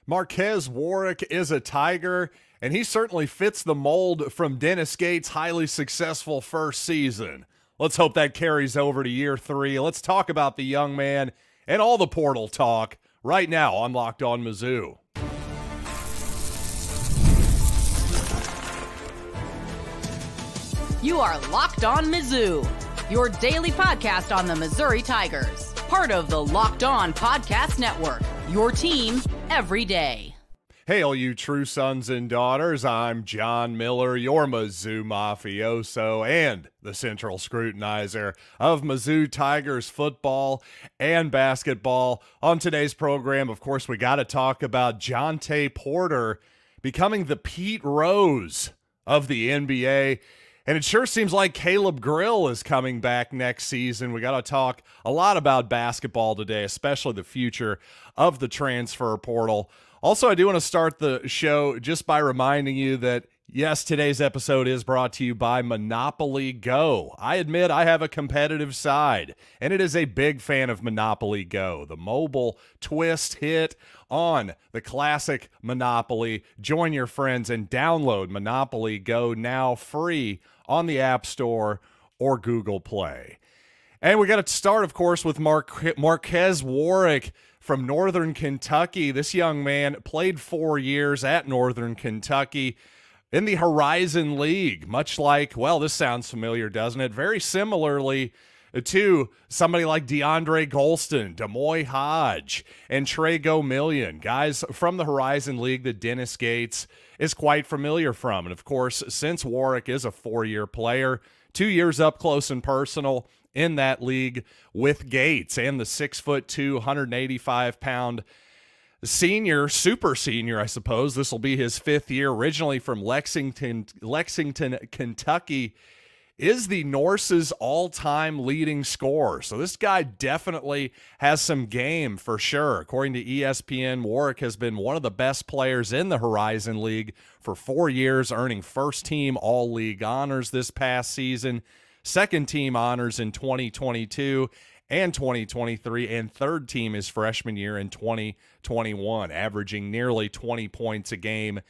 Marques Warrick is a Tiger, and he certainly fits the mold from Dennis Gates' highly successful first season. Let's hope that carries over to year 3. Let's talk about the young man and all the portal talk right now on Locked On Mizzou. You are Locked On Mizzou, your daily podcast on the Missouri Tigers. Part of the Locked On Podcast Network, your team every day. Hey, all you true sons and daughters, I'm John Miller, your Mizzou mafioso and the central scrutinizer of Mizzou Tigers football and basketball. On today's program, of course, we got to talk about Jontay Porter becoming the Pete Rose of the NBA. And it sure seems like Caleb Grill is coming back next season. We got to talk a lot about basketball today, especially the future of the transfer portal. Also, I do want to start the show just by reminding you that, yes, today's episode is brought to you by Monopoly Go. I admit I have a competitive side, and it is a big fan of Monopoly Go, the mobile twist hit on the classic Monopoly. Join your friends and download Monopoly Go now free on the App Store or Google Play. And we got to start, of course, with Marques Warrick from Northern Kentucky. This young man played 4 years at Northern Kentucky in the Horizon League, much like, well, this sounds familiar, doesn't it? Very similarly to somebody like DeAndre Golston, Demoy Hodge, and Trey Gomillion, guys from the Horizon League that Dennis Gates is quite familiar from. And of course, since Warrick is a 4-year player, 2 years up close and personal in that league with Gates and the 6'2", 185-pound senior, super senior, I suppose. This will be his 5th year, originally from Lexington, Kentucky, is the Norse's all-time leading scorer. So this guy definitely has some game for sure. According to ESPN, Warrick has been one of the best players in the Horizon League for 4 years, earning first-team all-league honors this past season, second-team honors in 2022 and 2023, and third team his freshman year in 2021, averaging nearly 20 points a game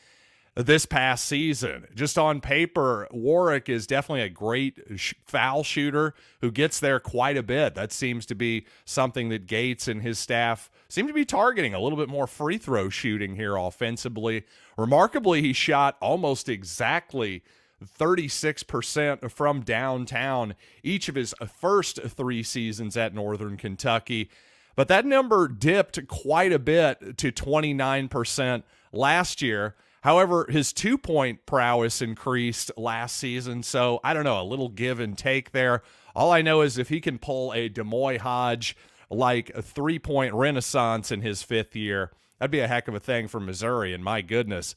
this past season. Just on paper, Warrick is definitely a great foul shooter who gets there quite a bit. That seems to be something that Gates and his staff seem to be targeting, a little bit more free throw shooting here offensively. Remarkably, he shot almost exactly 36% from downtown each of his first 3 seasons at Northern Kentucky. But that number dipped quite a bit to 29% last year. However, his 2-point prowess increased last season, so I don't know, a little give and take there. All I know is if he can pull a Demoy Hodge like a 3-point renaissance in his 5th year, that'd be a heck of a thing for Missouri, and my goodness,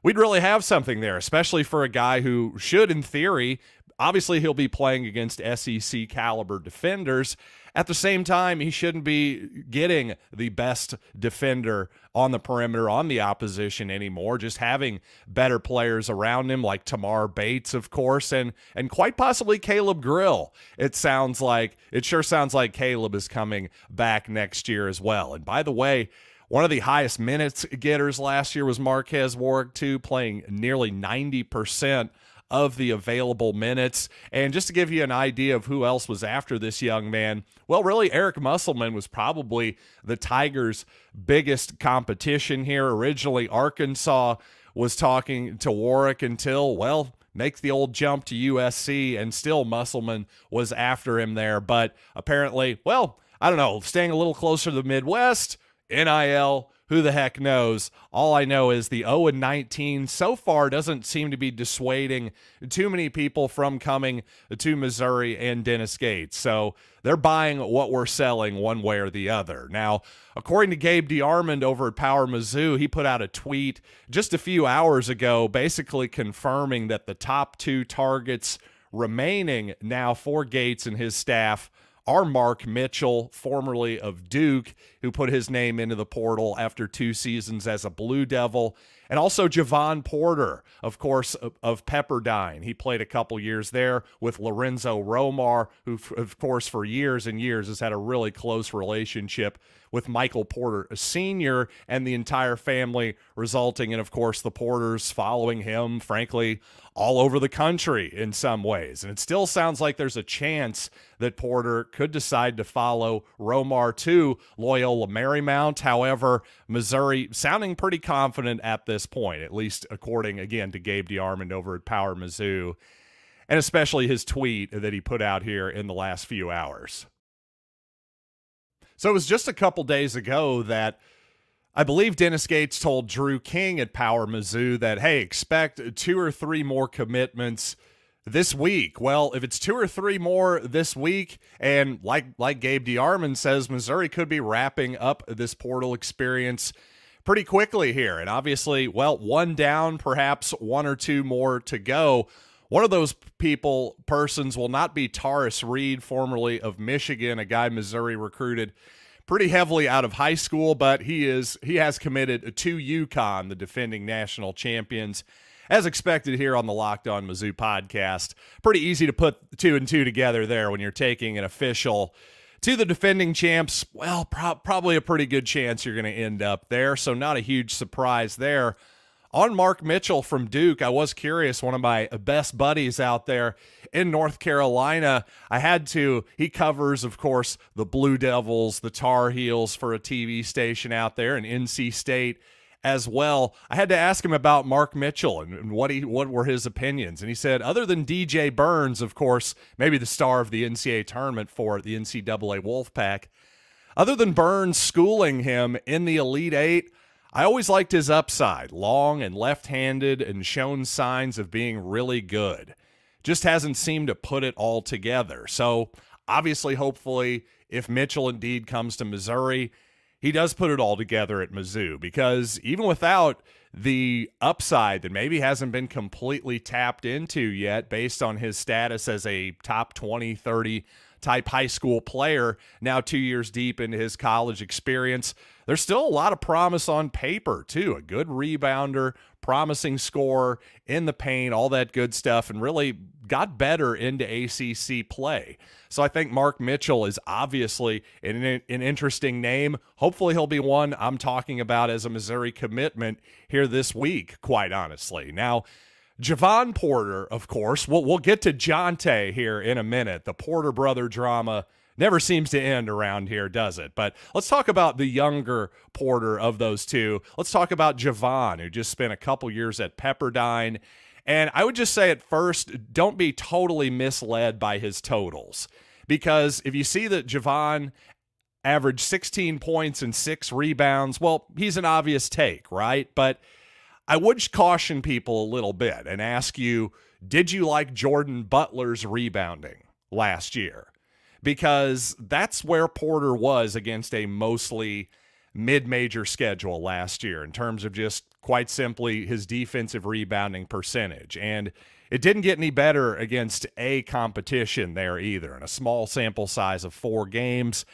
we'd really have something there, especially for a guy who should, in theory, obviously he'll be playing against SEC caliber defenders. At the same time, he shouldn't be getting the best defender on the perimeter on the opposition anymore, just having better players around him like Tamar Bates, of course, and quite possibly Caleb Grill. It sure sounds like Caleb is coming back next year as well. And by the way, one of the highest minutes getters last year was Marques Warrick, too, playing nearly 90% of the available minutes. And just to give you an idea of who else was after this young man, well, really, Eric Musselman was probably the Tigers' biggest competition here. Originally, Arkansas was talking to Warrick until, well, makes the old jump to USC, and still Musselman was after him there. But apparently, well, I don't know, staying a little closer to the Midwest, NIL, who the heck knows? All I know is the 0-19 so far doesn't seem to be dissuading too many people from coming to Missouri and Dennis Gates. So they're buying what we're selling one way or the other. Now, according to Gabe DeArmond over at Power Mizzou, he put out a tweet just a few hours ago basically confirming that the top 2 targets remaining now for Gates and his staff are Mark Mitchell, formerly of Duke, who put his name into the portal after 2 seasons as a Blue Devil. And also Jevon Porter, of course, of Pepperdine. He played a couple years there with Lorenzo Romar, who, of course, for years and years has had a really close relationship with Michael Porter Sr. and the entire family, resulting in, of course, the Porters following him, frankly, all over the country in some ways. And it still sounds like there's a chance that Porter could decide to follow Romar to Loyola Marymount. However, Missouri sounding pretty confident at this point, at least according, again, to Gabe DeArmond over at Power Mizzou, and especially his tweet that he put out here in the last few hours. So it was just a couple days ago that I believe Dennis Gates told Drew King at Power Mizzou that, hey, expect 2 or 3 more commitments this week. Well, if it's 2 or 3 more this week, and like Gabe DeArmond says, Missouri could be wrapping up this portal experience pretty quickly here. And obviously, well, 1 down, perhaps 1 or 2 more to go. One of those persons will not be Taurus Reed, formerly of Michigan, a guy Missouri recruited pretty heavily out of high school, but he has committed to UConn, the defending national champions, as expected here on the Locked On Mizzou podcast. Pretty easy to put 2 and 2 together there when you're taking an official to the defending champs. Well, probably a pretty good chance you're going to end up there, so not a huge surprise there. On Mark Mitchell from Duke, I was curious, one of my best buddies out there in North Carolina. He covers, of course, the Blue Devils, the Tar Heels for a TV station out there, and NC State as well. I had to ask him about Mark Mitchell and what were his opinions. And he said, other than DJ Burns, of course, maybe the star of the NCAA tournament for the NCAA Wolfpack, other than Burns schooling him in the Elite Eight, I always liked his upside, long and left-handed and shown signs of being really good. Just hasn't seemed to put it all together. So obviously, hopefully, if Mitchell indeed comes to Missouri, he does put it all together at Mizzou, because even without the upside that maybe hasn't been completely tapped into yet based on his status as a top 20, 30 type high school player, now 2 years deep into his college experience, there's still a lot of promise on paper, too. A good rebounder, promising scorer in the paint, all that good stuff, and really got better into ACC play. So I think Mark Mitchell is obviously an interesting name. Hopefully he'll be one I'm talking about as a Missouri commitment here this week, quite honestly. Now, Jevon Porter, of course, we'll get to Jontay here in a minute. The Porter brother drama never seems to end around here, does it? But let's talk about the younger Porter of those two. Let's talk about Jevon, who just spent a couple years at Pepperdine. And I would just say at first, don't be totally misled by his totals. Because if you see that Jevon averaged 16 points and 6 rebounds, well, he's an obvious take, right? But I would caution people a little bit and ask you, did you like Jordan Butler's rebounding last year? Because that's where Porter was against a mostly mid-major schedule last year in terms of just quite simply his defensive rebounding percentage. And it didn't get any better against A competition there either, in a small sample size of 4 games.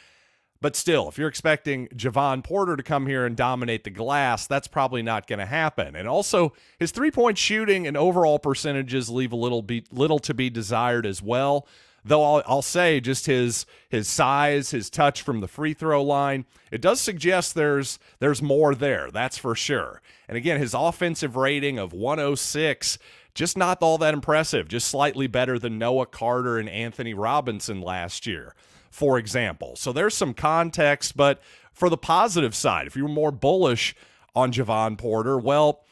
But still, if you're expecting Jevon Porter to come here and dominate the glass, that's probably not going to happen. And also, his three-point shooting and overall percentages leave a little to be desired as well. Though I'll say just his size, his touch from the free throw line, it does suggest there's more there, that's for sure. And again, his offensive rating of 106, just not all that impressive, just slightly better than Noah Carter and Anthony Robinson last year, for example. So there's some context, but for the positive side, if you're more bullish on Jevon Porter, well,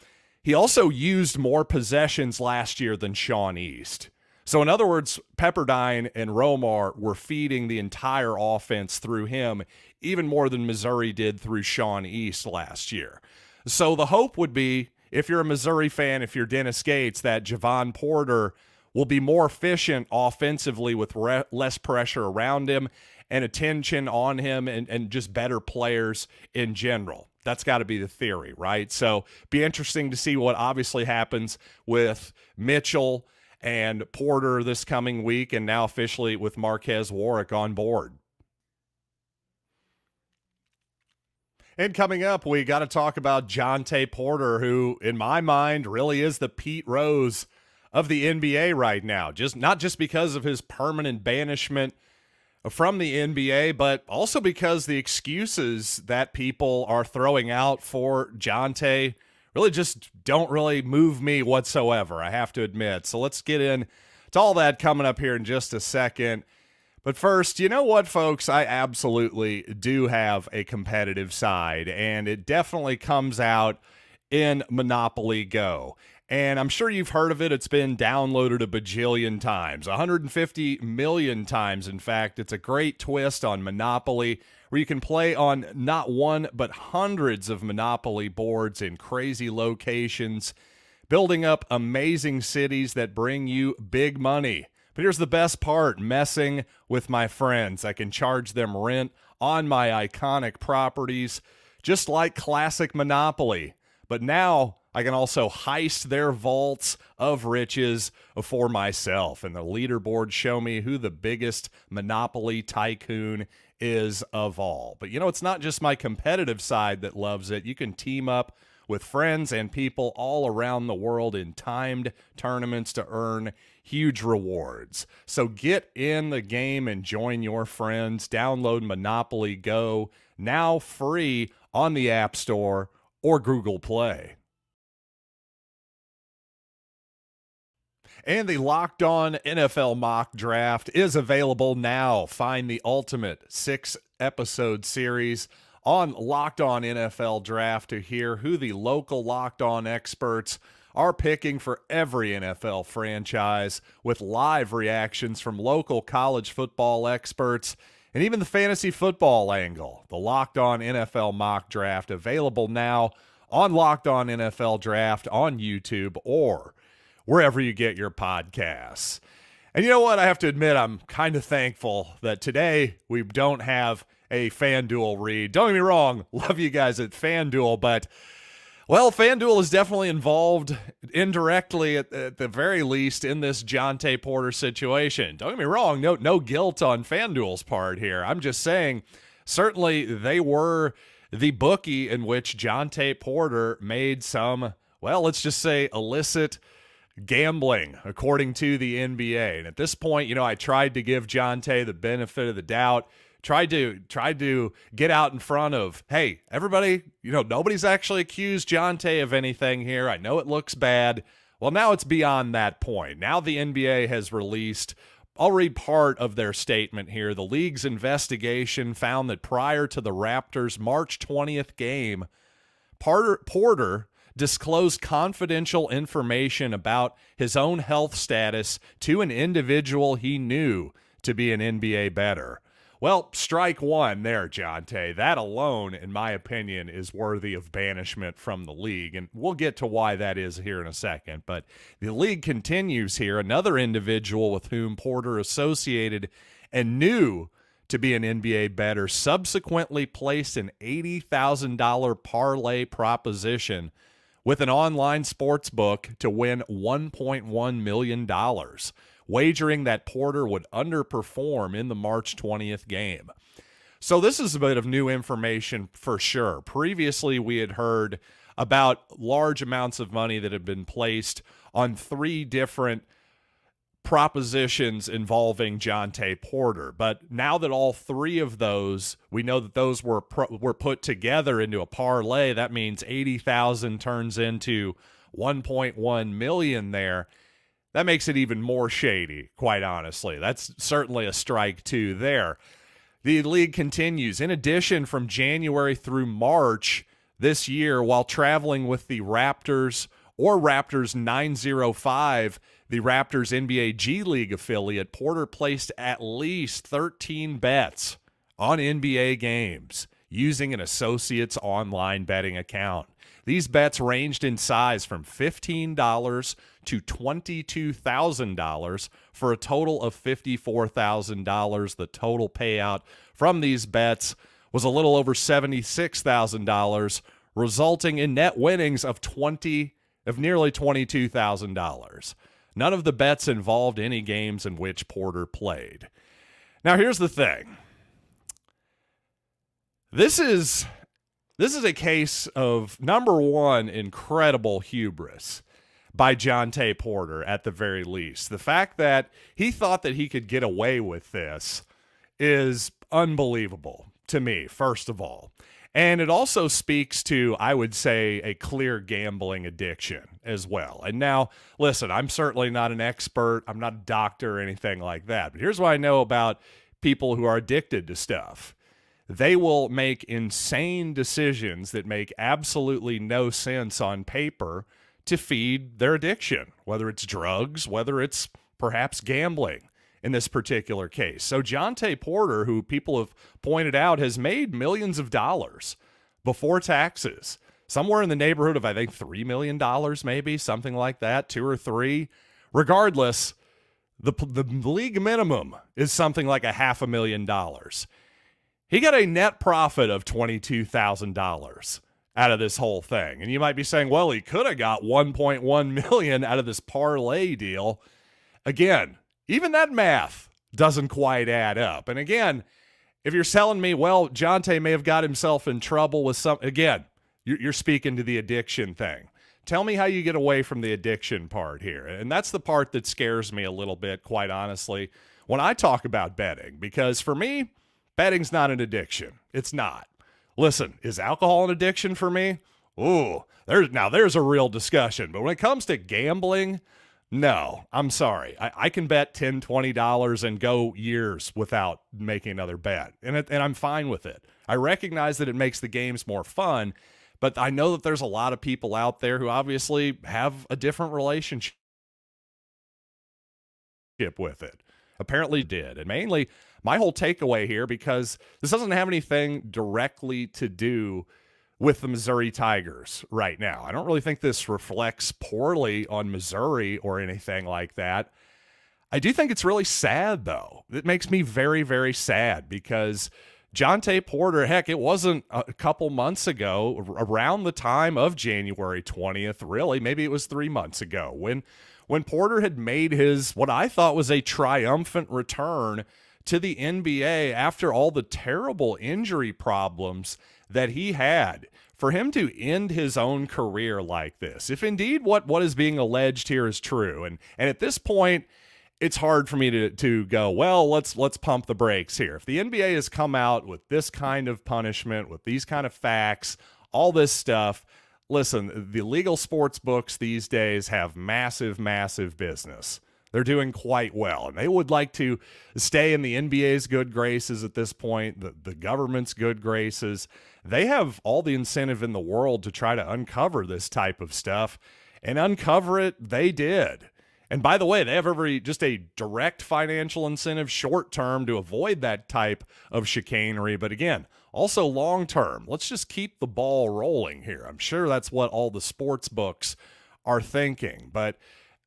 he also used more possessions last year than Sean East. So in other words, Pepperdine and Romar were feeding the entire offense through him, even more than Missouri did through Sean East last year. So the hope would be, if you're a Missouri fan, if you're Dennis Gates, that Jevon Porter will be more efficient offensively with less pressure around him and attention on him and just better players in general. That's got to be the theory, right? So be interesting to see what obviously happens with Mitchell and Porter this coming week, and now officially with Marques Warrick on board. And coming up, we got to talk about Jontay Porter, who, in my mind, really is the Pete Rose of the NBA right now. Not just because of his permanent banishment from the NBA, but also because the excuses that people are throwing out for Jontay really just don't really move me whatsoever, I have to admit. So let's get in to all that coming up here in just a second. But first, you know what, folks? I absolutely do have a competitive side, and it definitely comes out in Monopoly Go. And I'm sure you've heard of it. It's been downloaded a bajillion times, 150 million times, in fact. It's a great twist on Monopoly, where you can play on not one, but hundreds of Monopoly boards in crazy locations, building up amazing cities that bring you big money. But here's the best part, messing with my friends. I can charge them rent on my iconic properties, just like classic Monopoly. But now I can also heist their vaults of riches for myself. And the leaderboards show me who the biggest Monopoly tycoon is of all. But you know, it's not just my competitive side that loves it. You can team up with friends and people all around the world in timed tournaments to earn huge rewards. So get in the game and join your friends. Download Monopoly Go, now free on the App Store or Google Play. And the Locked On NFL Mock Draft is available now. Find the ultimate 6-episode series on Locked On NFL Draft to hear who the local Locked On experts are picking for every NFL franchise, with live reactions from local college football experts and even the fantasy football angle. The Locked On NFL Mock Draft, available now on Locked On NFL Draft on YouTube or wherever you get your podcasts. And you know what? I have to admit, I'm kind of thankful that today we don't have a FanDuel read. Don't get me wrong, love you guys at FanDuel, but, well, FanDuel is definitely involved indirectly at the very least in this Jontay Porter situation. Don't get me wrong, no guilt on FanDuel's part here. I'm just saying, certainly they were the bookie in which Jontay Porter made some, well, let's just say illicit gambling, according to the NBA. And at this point, you know, I tried to give Jontay the benefit of the doubt, tried to get out in front of, hey, everybody, you know, nobody's actually accused Jontay of anything here. I know it looks bad. Well, now it's beyond that point. Now the NBA has released, I'll read part of their statement here. The league's investigation found that prior to the Raptors' March 20th game, Porter disclosed confidential information about his own health status to an individual he knew to be an NBA bettor. Well, strike one there, Jontay. That alone, in my opinion, is worthy of banishment from the league, and we'll get to why that is here in a second. But the league continues here. Another individual with whom Porter associated and knew to be an NBA bettor subsequently placed an $80,000 parlay proposition with an online sports book to win $1.1 million, wagering that Porter would underperform in the March 20th game. So this is a bit of new information for sure. Previously, we had heard about large amounts of money that had been placed on 3 different propositions involving Jontay Porter. But now that all 3 of those, we know that those were put together into a parlay, that means 80,000 turns into 1.1 million there. That makes it even more shady, quite honestly. That's certainly a strike two there. The league continues. In addition, from January through March this year, while traveling with the Raptors or Raptors 905, the Raptors NBA G League affiliate, Porter placed at least 13 bets on NBA games using an associate's online betting account. These bets ranged in size from $15 to $22,000 for a total of $54,000. The total payout from these bets was a little over $76,000, resulting in net winnings of nearly $22,000. None of the bets involved any games in which Porter played. Now, here's the thing. This is This is a case of, number one, incredible hubris by Jontay Porter at the very least. The fact that he thought that he could get away with this is unbelievable to me, first of all. And it also speaks to, I would say, a clear gambling addiction as well. And now, listen, I'm certainly not an expert. I'm not a doctor or anything like that. But here's what I know about people who are addicted to stuff. They will make insane decisions that make absolutely no sense on paper to feed their addiction, whether it's drugs, whether it's perhaps gambling in this particular case. So Jontay Porter, who people have pointed out has made millions of dollars before taxes, somewhere in the neighborhood of, I think, $3 million, maybe, something like that, 2 or 3. Regardless, the league minimum is something like $500,000. He got a net profit of $22,000 out of this whole thing. And you might be saying, well, he could have got $1.1 million out of this parlay deal. Again, even that math doesn't quite add up. And again, if you're telling me, well, Jontay may have got himself in trouble with some, again, you're speaking to the addiction thing. Tell me how you get away from the addiction part here. And that's the part that scares me a little bit, quite honestly, when I talk about betting. Because for me, betting's not an addiction. It's not. Listen, is alcohol an addiction for me? Ooh, there's a real discussion. But when it comes to gambling, no, I'm sorry. I can bet $10, $20 and go years without making another bet. And I'm fine with it. I recognize that it makes the games more fun, but I know that there's a lot of people out there who obviously have a different relationship with it. Apparently did. And mainly, my whole takeaway here, because this doesn't have anything directly to do with the Missouri Tigers right now. I don't really think this reflects poorly on Missouri or anything like that. I do think it's really sad, though. It makes me very, very sad because Jontay Porter, heck, it wasn't a couple months ago, around the time of January 20th, really, maybe it was 3 months ago, when Porter had made his, what I thought was a triumphant return to the NBA after all the terrible injury problems that he had. For him to end his own career like this, if indeed what is being alleged here is true, and at this point, it's hard for me to go, well, let's pump the brakes here. If the NBA has come out with this kind of punishment, with these kind of facts, all this stuff, listen, the legal sports books these days have massive, massive business. They're doing quite well, and they would like to stay in the NBA's good graces at this point, the government's good graces. They have all the incentive in the world to try to uncover this type of stuff, and uncover it they did. And by the way, they have just a direct financial incentive short term to avoid that type of chicanery. But again, also long term, let's just keep the ball rolling here. I'm sure that's what all the sports books are thinking. But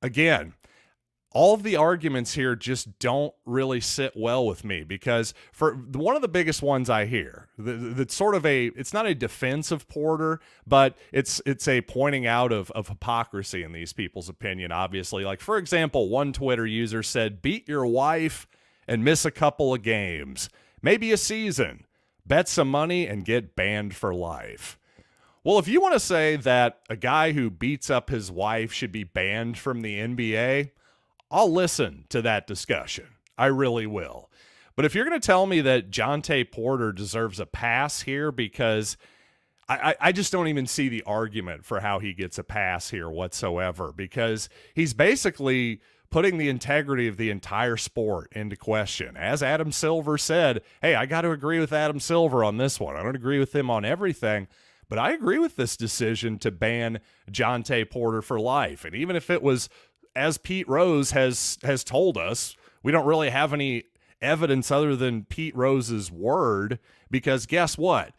again, all of the arguments here just don't really sit well with me, because for one of the biggest ones I hear, that's sort of it's not a defense of Porter, but it's a pointing out of hypocrisy in these people's opinion, obviously. Like, for example, one Twitter user said, beat your wife and miss a couple of games, maybe a season, bet some money and get banned for life. Well, if you want to say that a guy who beats up his wife should be banned from the NBA, I'll listen to that discussion. I really will. But if you're going to tell me that Jontay Porter deserves a pass here, because I just don't even see the argument for how he gets a pass here whatsoever, because he's basically putting the integrity of the entire sport into question. As Adam Silver said, hey, I got to agree with Adam Silver on this one. I don't agree with him on everything, but I agree with this decision to ban Jontay Porter for life. And even if it was, as Pete Rose has told us, we don't really have any evidence other than Pete Rose's word, because guess what?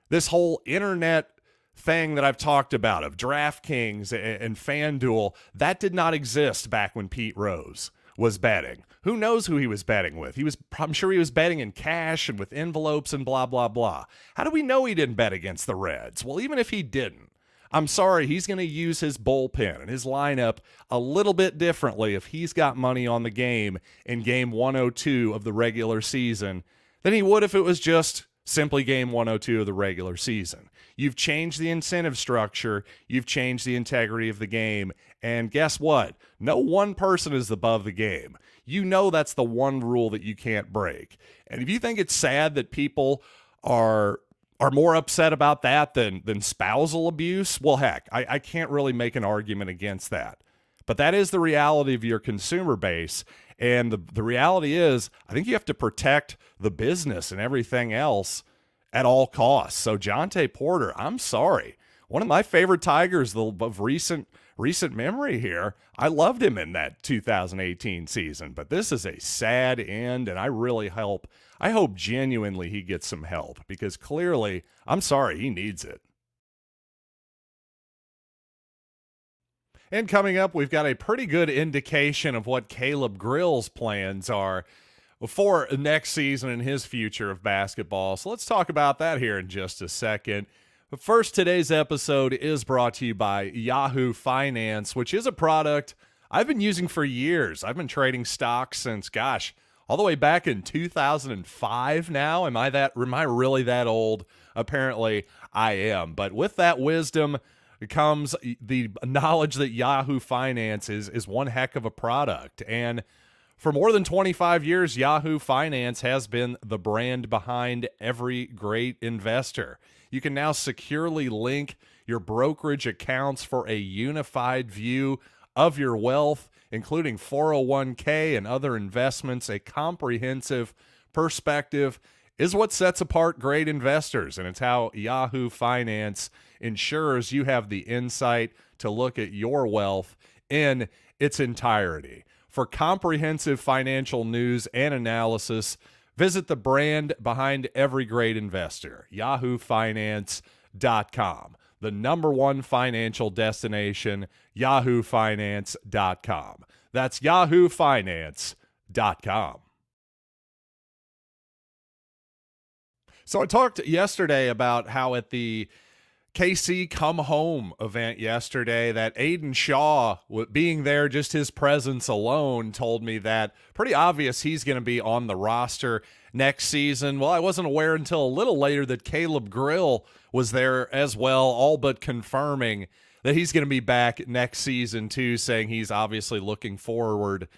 This whole internet thing that I've talked about of DraftKings and FanDuel, that did not exist back when Pete Rose was betting. Who knows who he was betting with? I'm sure he was betting in cash and with envelopes and blah, blah, blah. How do we know he didn't bet against the Reds? Well, even if he didn't, I'm sorry, he's going to use his bullpen and his lineup a little bit differently if he's got money on the game in game 102 of the regular season than he would if it was just simply game 102 of the regular season. You've changed the incentive structure. You've changed the integrity of the game. And guess what? No one person is above the game. You know that's the one rule that you can't break. And if you think it's sad that people are more upset about that than spousal abuse, well, heck, I can't really make an argument against that. But that is the reality of your consumer base. And the reality is, I think you have to protect the business and everything else at all costs. So Jontay Porter, I'm sorry. One of my favorite Tigers of recent memory here. I loved him in that 2018 season, but this is a sad end, and I hope genuinely he gets some help, because clearly, I'm sorry, he needs it. And coming up, we've got a pretty good indication of what Caleb Grill's plans are for next season and his future of basketball. So let's talk about that here in just a second. But first, today's episode is brought to you by Yahoo Finance, which is a product I've been using for years. I've been trading stocks since, gosh, all the way back in 2005 now. Am I really that old? Apparently, I am. But with that wisdom comes the knowledge that Yahoo Finance is one heck of a product. And for more than 25 years, Yahoo Finance has been the brand behind every great investor. You can now securely link your brokerage accounts for a unified view of your wealth, including 401k and other investments. A comprehensive perspective is what sets apart great investors, and it's how Yahoo Finance ensures you have the insight to look at your wealth in its entirety. For comprehensive financial news and analysis, visit the brand behind every great investor, yahoofinance.com. The #1 financial destination, yahoofinance.com. That's yahoofinance.com. So I talked yesterday about how at the KC Come Home event yesterday that Aiden Shaw, being there, just his presence alone told me that pretty obvious he's going to be on the roster next season. Well, I wasn't aware until a little later that Caleb Grill was there as well, all but confirming that he's going to be back next season too, saying he's obviously looking forward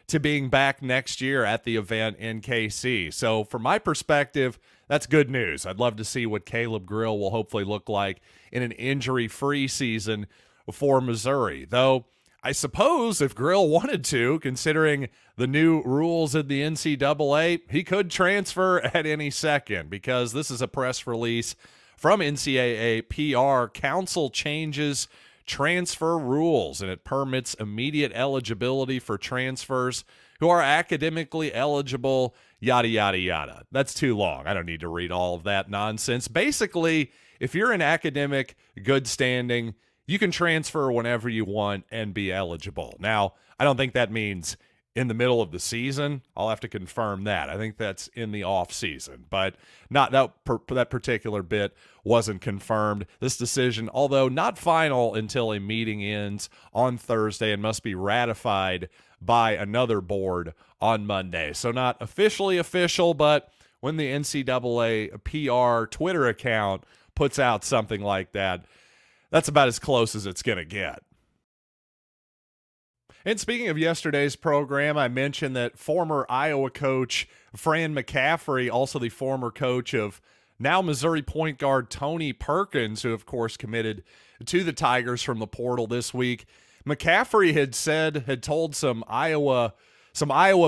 to being back next year at the event in KC. So from my perspective, that's good news. I'd love to see what Caleb Grill will hopefully look like in an injury-free season for Missouri. Though, I suppose if Grill wanted to, considering the new rules in the NCAA, he could transfer at any second, because this is a press release from NCAA PR. Council changes transfer rules, and it permits immediate eligibility for transfers who are academically eligible, yada, yada, yada. That's too long. I don't need to read all of that nonsense. Basically, if you're in academic good standing, you can transfer whenever you want and be eligible. Now, I don't think that means in the middle of the season. I'll have to confirm that. I think that's in the off season, but not that particular bit wasn't confirmed. This decision, although not final until a meeting ends on Thursday and must be ratified by another board on Monday. So not officially official, but when the NCAA PR Twitter account puts out something like that, that's about as close as it's going to get. And speaking of yesterday's program, I mentioned that former Iowa coach Fran McCaffrey, also the former coach of now Missouri point guard Tony Perkins, who of course committed to the Tigers from the portal this week. McCaffrey had told some Iowa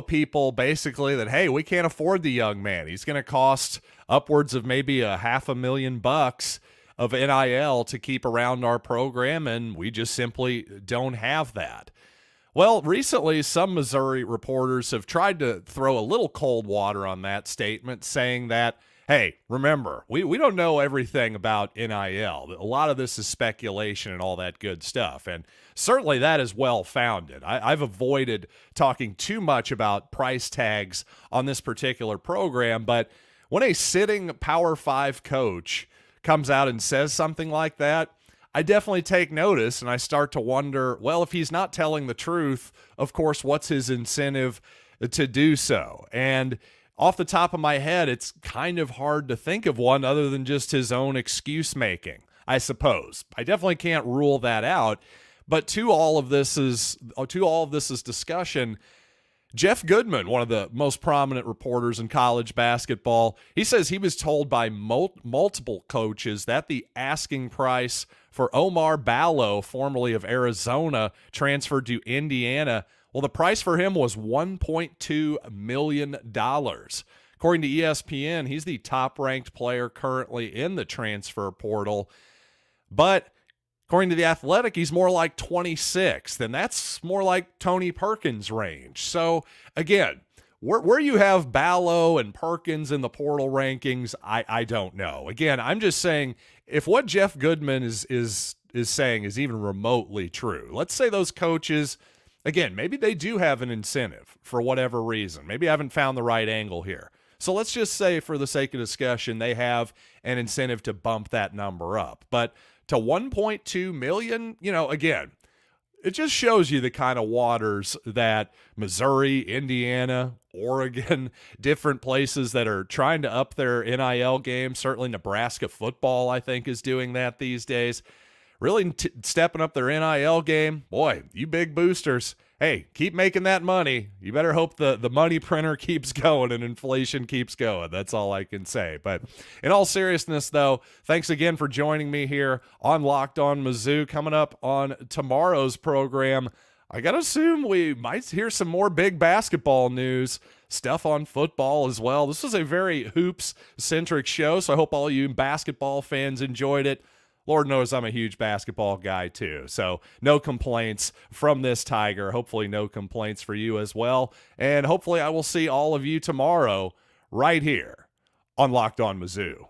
people basically that, hey, we can't afford the young man. He's going to cost upwards of maybe $500,000 of NIL to keep around our program, and we just simply don't have that. Well, recently, some Missouri reporters have tried to throw a little cold water on that statement, saying that, hey, remember, we don't know everything about NIL. A lot of this is speculation and all that good stuff, and certainly that is well-founded. I've avoided talking too much about price tags on this particular program, but when a sitting Power 5 coach comes out and says something like that, I definitely take notice, and I start to wonder, well, if he's not telling the truth, of course, what's his incentive to do so? And off the top of my head, it's kind of hard to think of one other than just his own excuse making, I suppose. I definitely can't rule that out. But to all of this is discussion, Jeff Goodman, one of the most prominent reporters in college basketball, he says he was told by multiple coaches that the asking price for Omar Ballo, formerly of Arizona, transferred to Indiana, well, the price for him was $1.2 million. According to ESPN, he's the top-ranked player currently in the transfer portal. But according to The Athletic, he's more like 26th, and that's more like Tony Perkins' range. So, again, where you have Ballo and Perkins in the portal rankings, I don't know. Again, I'm just saying, if what Jeff Goodman is saying is even remotely true, let's say those coaches, again, maybe they do have an incentive for whatever reason. Maybe I haven't found the right angle here. So let's just say, for the sake of discussion, they have an incentive to bump that number up. But to 1.2 million, again, it just shows you the kind of waters that Missouri, Indiana, Oregon, different places that are trying to up their NIL game. Certainly Nebraska football, I think, is doing that these days. Really stepping up their NIL game. Boy, you big boosters, hey, keep making that money. You better hope the money printer keeps going and inflation keeps going. That's all I can say. But in all seriousness, though, thanks again for joining me here on Locked On Mizzou. Coming up on tomorrow's program, I got to assume we might hear some more big basketball news, stuff on football as well. This was a very hoops-centric show, so I hope all you basketball fans enjoyed it. Lord knows I'm a huge basketball guy too, so no complaints from this Tiger. Hopefully no complaints for you as well, and hopefully I will see all of you tomorrow right here on Locked On Mizzou.